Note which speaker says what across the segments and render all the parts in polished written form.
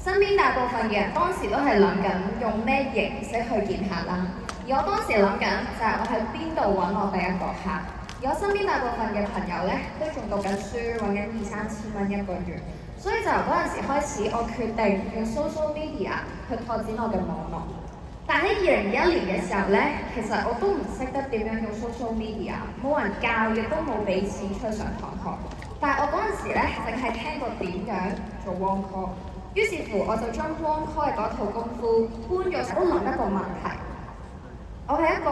Speaker 1: 身邊大部分嘅人當時都係諗緊用咩形式去見客啦，而我當時諗緊就係我喺邊度揾我第一個客。而我身邊大部分嘅朋友咧都仲讀緊書，揾緊2、3千蚊一個月，所以就由嗰陣時開始，我決定用 social media 去拓展我嘅網絡。但喺2021年嘅時候咧，其實我都唔識得點樣用 social media， 冇人教，亦都冇俾錢出去上堂學。但係我嗰陣時咧，淨係聽過點樣做 warm call， 於是乎我就將 warm call 嘅嗰套功夫搬咗，都諗一個問題。我係一個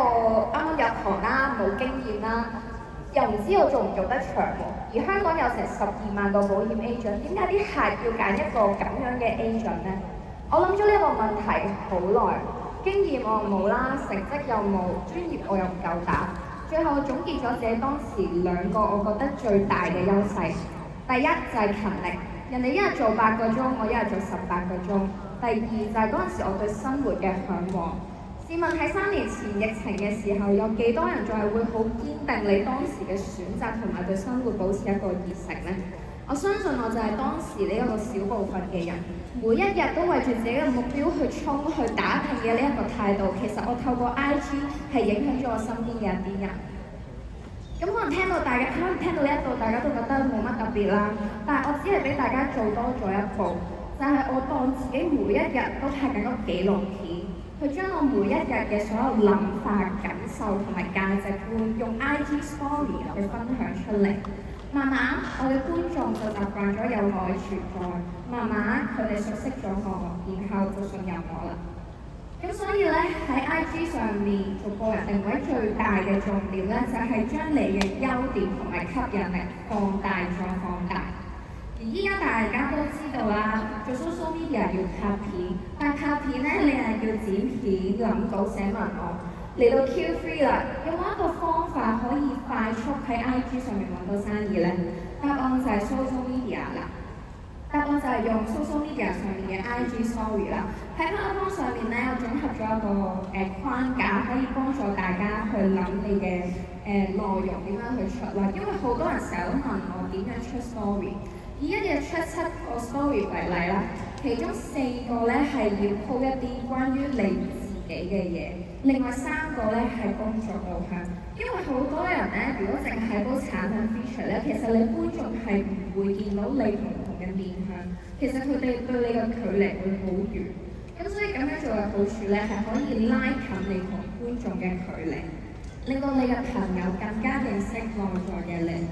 Speaker 1: 啱啱入行啦，冇經驗啦，又唔知我做唔做得長喎。而香港有成12萬個保險 agent， 點解啲客要揀一個咁樣嘅 agent 呢？我諗咗呢個問題好耐，經驗我又冇啦，成績又冇，專業我又唔夠打。最後總結咗自己當時2個我覺得最大嘅優勢。第一就係勤力，人哋一日做8個鐘，我一日做18個鐘。第二就係嗰陣時我對生活嘅嚮往。試問喺3年前疫情嘅時候，有幾多人仲係會好堅定你當時嘅選擇同埋對生活保持一個熱誠呢？我相信我就係當時呢一個小部分嘅人，每一日都為住自己嘅目標去衝去打拼嘅呢一個態度，其實我透過 IG 係影響咗我身邊嘅一啲人。咁可能聽到呢一度，大家都覺得冇乜特別啦，但係我只係俾大家做多咗一步，就係我當自己每一日都拍緊個紀錄片，去將我每一日嘅所有諗法、感受同埋價值觀，用 IG Story 去分享出嚟。慢慢，我嘅觀眾就習慣咗有我嘅存在，慢慢佢哋熟悉咗我，然後就信任我啦。咁所以咧喺 IG 上面做個人定位最大嘅重點咧，就係將你嘅優點同埋吸引力放大再放大。而依家大家都知道啦，做 social media 要拍片，但係拍片咧你係要剪片、諗稿、寫文案。嚟到 Q3 啦，有冇一個方法可以快速喺 IG 上面揾到生意呢？答案就係 social media 啦。答案就係用 social media 上面嘅 IG Story 啦。喺 platform 上面咧，我總合咗一個框架，可以幫助大家去諗你嘅內容點樣去出啦。因為好多人成日都問我點樣出 story， 以一日出7個 story 為例啦，其中4個咧係要 po 一啲關於你自己嘅嘢。另外3個咧係工作導向，因為好多人咧，如果淨係睇到產品 feature 咧，其實你觀眾係唔會見到你唔同嘅面向，其實佢哋對你嘅距離會好遠。咁所以咁樣做嘅好處咧，係可以拉近你同觀眾嘅距離，令到你嘅朋友更加認識內在嘅你。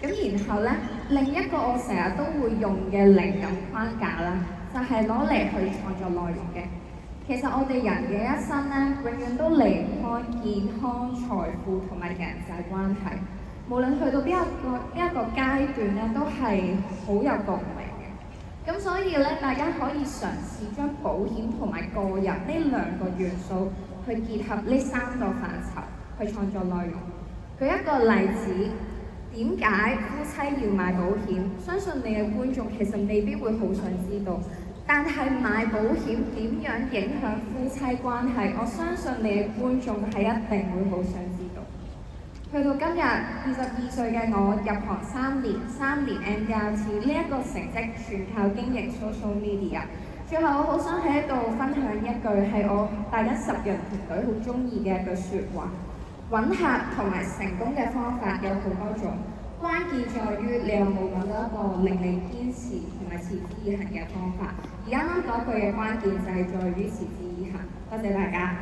Speaker 1: 咁然後咧，另一個我成日都會用嘅靈感框架啦，就係攞嚟去創作內容嘅。其實我哋人嘅一生咧，永遠都離唔開健康、財富同埋人際關係。無論去到邊一個階段咧，都係好有共鳴嘅。咁所以咧，大家可以嘗試將保險同埋個人呢2個元素去結合呢3個範疇去創作內容。舉一個例子，點解夫妻要買保險？相信你嘅觀眾其實未必會好想知道。但係買保險點樣影響夫妻關係？我相信你嘅觀眾係一定會好想知道。去到今日22歲嘅我，入行3年 MDRT 呢一個成績全靠經營 social media。最後我好想喺度分享一句係我帶緊10人團隊好中意嘅一句説話：揾客同埋成功嘅方法有好多種。關鍵在於你有冇揾到一個令你堅持同埋持之以恆嘅方法。而啱啱嗰句嘅關鍵就係在於持之以恆。多謝大家。